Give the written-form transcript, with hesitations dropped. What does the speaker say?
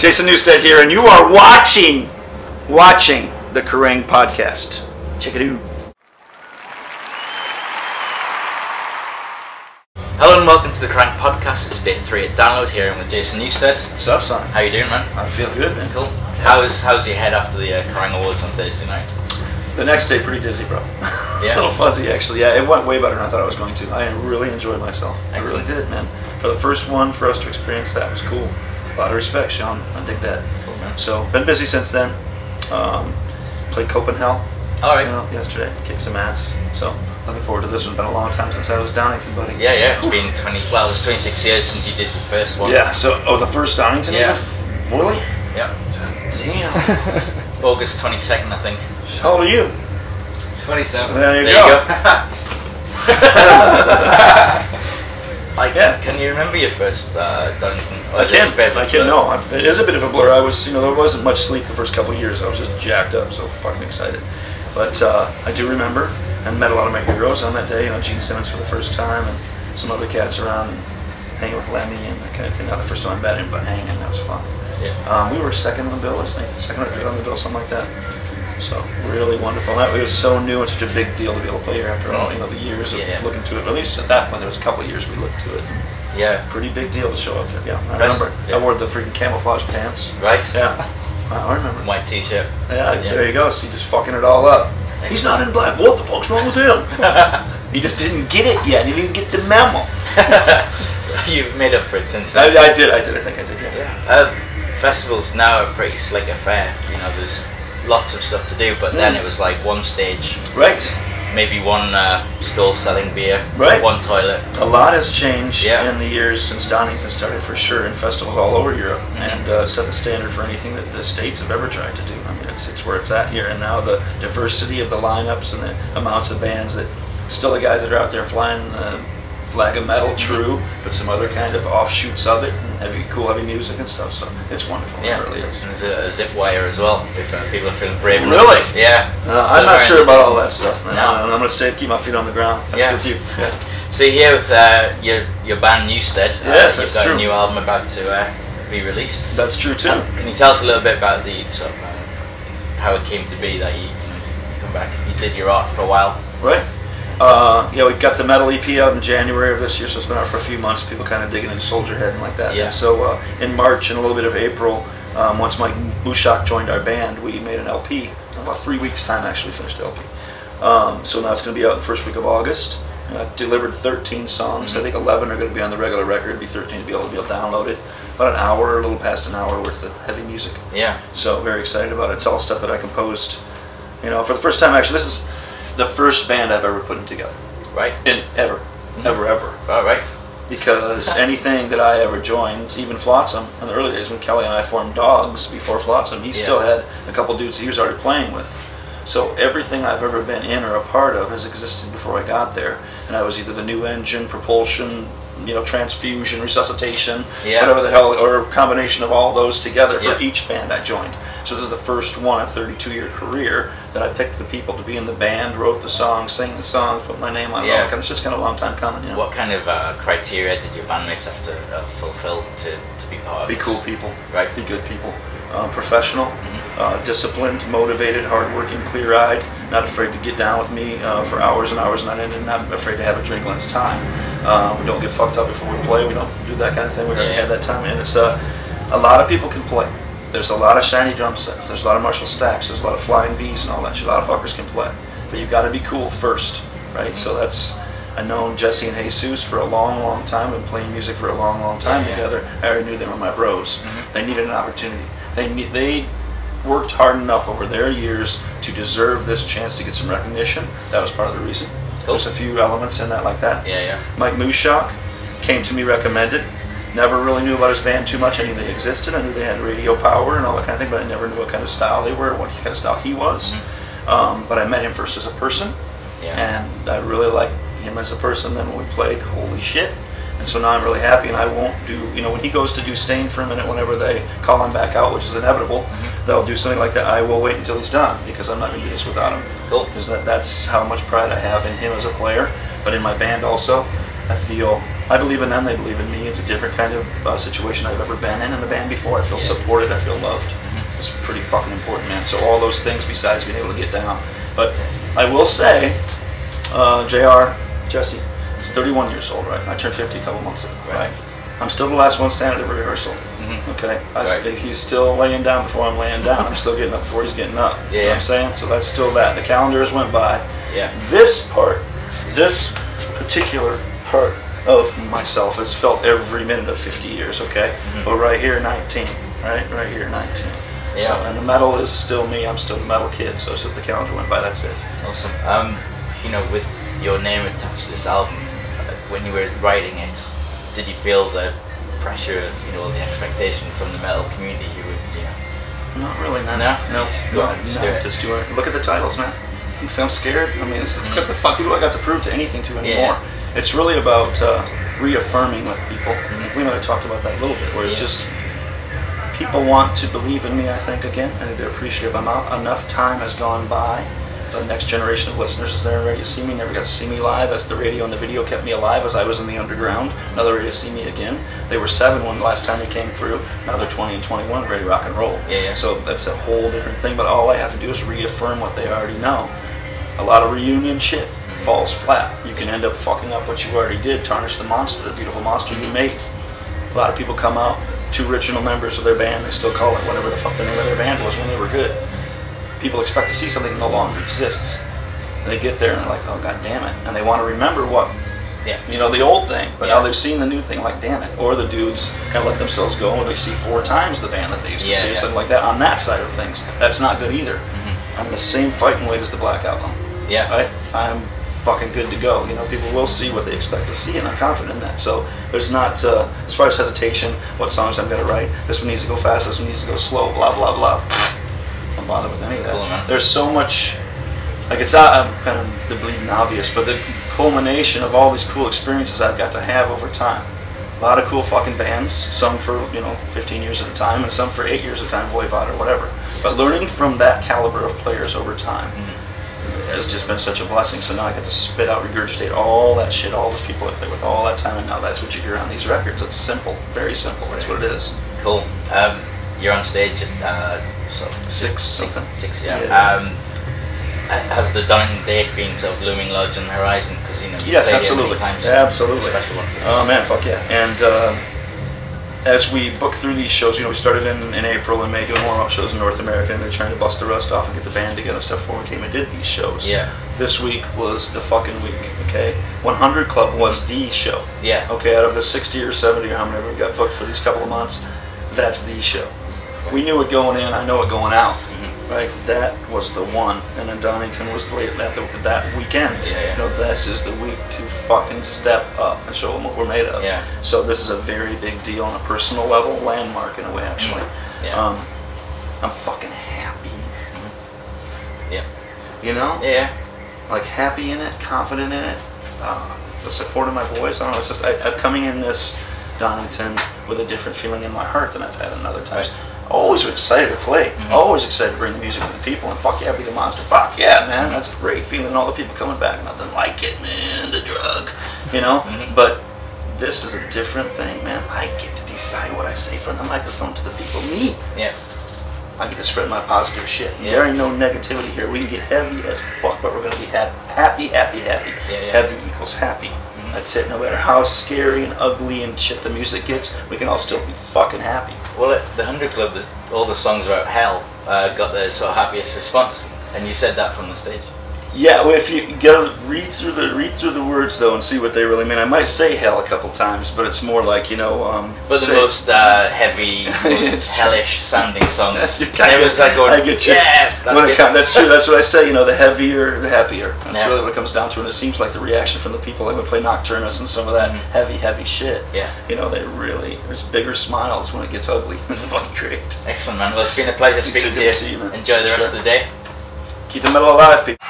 Jason Newsted here, and you are watching the Kerrang podcast. Check it out. Hello and welcome to the Kerrang podcast. It's day 3 at download here with Jason Newsted. What's up, son? How you doing, man? I feel good, man. Cool. How's your head after the Kerrang Awards on Thursday night? The next day, pretty dizzy, bro. Yeah. A little fuzzy, actually. Yeah, it went way better than I thought it was going to. I really enjoyed myself. Excellent. I really did, man. For the first one, for us to experience that was cool. A lot of respect, Sean. I dig that. Cool, man. So, been busy since then. Played Copenhagen. All right. Yesterday, kicked some ass. So, looking forward to this one. Been a long time since I was at Donington, buddy. Yeah. It's been 26 years since you did the first one. Yeah. So, the first Donington. Yeah. Even? Really? Yeah. Damn. August 22nd, I think. How old are you? 27. There you go. Can you remember your first Donington? I can. No, it is a bit of a blur. I was, there wasn't much sleep the first couple of years. I was just jacked up, so fucking excited. But I do remember, and met a lot of my heroes on that day. Gene Simmons for the first time, and some other cats around, and hanging with Lemmy and that kind of thing. Not the first time I met him, but hanging, that was fun. Yeah. We were second on the bill, I think, second or third on the bill, something like that. So really wonderful. It was so new and such a big deal to be able to play here after all, the years of looking to it. At least at that point, there was a couple of years we looked to it. Yeah. Pretty big deal to show up there. Yeah, I remember. I wore the freaking camouflage pants. Right. Yeah, I remember. White t-shirt. Yeah, there you go. So you just fucking it all up. He's not in black. What the fuck's wrong with him? He just didn't get it yet. He didn't get the memo. You've made up for it since then. I did. I think I did. Yeah. Festivals now are pretty slick affair. There's lots of stuff to do, but then it was like one stage, right? Maybe one stall selling beer, right? One toilet. A lot has changed in the years since Donington started, for sure, and festivals all over Europe, and set the standard for anything that the States have ever tried to do. I mean, it's where it's at here, and now the diversity of the lineups and the amounts of bands that still the guys that are out there flying the flag of metal, true, but some other kind of offshoots of it, and cool heavy music and stuff. So it's wonderful. Yeah, it really is. And there's a zip wire as well. If people are feeling brave enough. Really? Yeah. I'm not sure about all that stuff, man. No. I'm gonna keep my feet on the ground. That's with you. Yeah. So here with your band Newsted, yes, you've got a new album about to be released. That's true too. Can you tell us a little bit about the sort of how it came to be that you come back? You did your art for a while, right? We got the metal EP out in January of this year, so it's been out for a few months. People kind of digging into Soldier Head and like that. Yeah. And so in March and a little bit of April, once Mike Mushak joined our band, we made an LP. In about 3 weeks' time, actually finished the LP. So now it's going to be out the first week of August. Delivered 13 songs. I think 11 are going to be on the regular record. It'll be 13 to be able to download it. About an hour, a little past an hour worth of heavy music. Yeah. So very excited about it. It's all stuff that I composed. For the first time, actually, this is the first band I've ever put in together. Right. Ever. All right. Because anything that I ever joined, even Flotsam, in the early days when Kelly and I formed Dogs before Flotsam, he still had a couple dudes he was already playing with. So everything I've ever been in or a part of has existed before I got there. And I was either the new engine, propulsion, transfusion, resuscitation, whatever the hell, or a combination of all those together for each band I joined. So this is the first one, a 32-year career, that I picked the people to be in the band, wrote the songs, sang the songs, put my name on it. It's just kind of a long time coming. What kind of criteria did your bandmates have to fulfill to be part of Be this? cool people. Right. Be good people. Professional, disciplined, motivated, hardworking, clear-eyed, not afraid to get down with me for hours and hours on end, and not afraid to have a drink when it's time. We don't get fucked up before we play. We don't do that kind of thing. We already had that time, and it's a lot of people can play. There's a lot of shiny drum sets. There's a lot of Marshall stacks. There's a lot of flying V's and all that shit. A lot of fuckers can play, but you got to be cool first, right? So that's. I've known Jesse and Jesus for a long, long time. Been playing music for a long, long time together. I already knew they were my bros. They needed an opportunity. They worked hard enough over their years to deserve this chance to get some recognition. That was part of the reason. Cool. There's a few elements in that like that. Mike Mushak came to me recommended. Never really knew about his band too much. I knew they existed. I knew they had radio power and all that kind of thing, but I never knew what kind of style they were, what kind of style he was. But I met him first as a person, and I really liked him as a person. Then when we played, holy shit. And so now I'm really happy, and I won't do, when he goes to do Stain for a minute, whenever they call him back out, which is inevitable, they'll do something like that. I will wait until he's done, because I'm not going to do this without him. Cool. Because that's how much pride I have in him as a player, but in my band also. I believe in them, they believe in me. It's a different kind of situation I've ever been in the band before. I feel supported, I feel loved. It's pretty fucking important, man. So all those things besides being able to get down. But I will say, JR, Jesse, he's 31 years old, right? I turned 50 a couple months ago, right? I'm still the last one standing at the rehearsal. Okay, he's still laying down before I'm laying down. I'm still getting up before he's getting up. You know what I'm saying? So that's still that. The calendars went by. This particular part of myself has felt every minute of 50 years. Okay, but right here, 19. Right here, 19. So, and the metal is still me. I'm still the metal kid. So it's just the calendar went by. That's it. Awesome. You know, with your name attached to this album, when you were writing it, did you feel the pressure of, you know, the expectation from the metal community who would, you know? Not really, man. No? Just do it. Look at the titles, man. You feel scared? I mean, what the fuck do I got to prove to anything to anymore? It's really about reaffirming with people. We might have talked about that a little bit, where it's just people want to believe in me, I think, again. I think they're appreciative. Enough time has gone by. The next generation of listeners is there ready to see me. Never got to see me live, as the radio and the video kept me alive as I was in the underground. Now they're ready to see me again. They were 7 when the last time they came through. Now they're 20 and 21, ready to rock and roll. So that's a whole different thing. But all I have to do is reaffirm what they already know. A lot of reunion shit falls flat. You can end up fucking up what you already did, tarnish the monster, the beautiful monster you made. A lot of people come out, 2 original members of their band, they still call it whatever the fuck the name of their band was when they were good. People expect to see something that no longer exists. And they get there and they're like, oh, god damn it. And they want to remember what, you know, the old thing. But now they've seen the new thing, like, damn it. Or the dudes kind of let themselves go and they see 4 times the band that they used to see, something like that. On that side of things, that's not good either. I'm the same fighting weight as the Black Album. Right? I'm fucking good to go. You know, people will see what they expect to see, and I'm confident in that. So there's not, as far as hesitation, what songs I'm going to write, this one needs to go fast, this one needs to go slow, blah, blah, blah. Don't bother with any of that. There's so much, like, it's kind of the bleeding obvious, but the culmination of all these cool experiences I've got to have over time. A lot of cool fucking bands, some for, you know, 15 years at a time, and some for 8 years at a time, Voivod or whatever. But learning from that caliber of players over time has just been such a blessing. So now I get to spit out, regurgitate all that shit, all those people I played with all that time, and now that's what you hear on these records. It's simple, very simple. That's what it is. Cool. You're on stage at 6 something. 6, has the Donington date been sort of looming large on the horizon? Because, you know, you've played it many times. Absolutely. Special one. Oh man, fuck yeah. And as we book through these shows, you know, we started in April and May doing warm-up shows in North America, and they're trying to bust the rust off and get the band together and stuff before we came and did these shows. This week was the fucking week, okay? 100 Club was the show. Okay, out of the 60 or 70 or how many we got booked for these couple of months, that's the show. We knew it going in, I know it going out. Right, that was the one, and then Donington was that weekend. You know, this is the week to fucking step up and show them what we're made of. So this is a very big deal on a personal level, landmark in a way, actually. I'm fucking happy. You know? Like happy in it, confident in it. The support of my boys. I don't know. It's just I'm coming in this Donington with a different feeling in my heart than I've had in other times. Always excited to play. Always excited to bring the music to the people. And fuck yeah, be the monster. Fuck yeah, man. That's great feeling. All the people coming back. Nothing like it, man. The drug, you know. But this is a different thing, man. I get to decide what I say from the microphone to the people. Me. I get to spread my positive shit. There ain't no negativity here. We can get heavy as fuck, but we're gonna be happy. Heavy equals happy. That's it. No matter how scary and ugly and shit the music gets, we can all still be fucking happy. Well, at the 100 Club, all the songs about hell got the sort of happiest response, and you said that from the stage. Yeah, well, if you gotta read through the words though and see what they really mean. I might say hell a couple times, but it's more like, you know. But the most heavy, most hellish sounding songs. There was like going, I get you. That's true. That's what I say. You know, the heavier, the happier. That's really what it comes down to. And it seems like the reaction from the people that would play Nocturnus and some of that heavy shit. You know, there's bigger smiles when it gets ugly. It's fucking great. Excellent, man. Well, it's been a pleasure speaking to you. Enjoy the rest of the day. Keep the metal alive, people.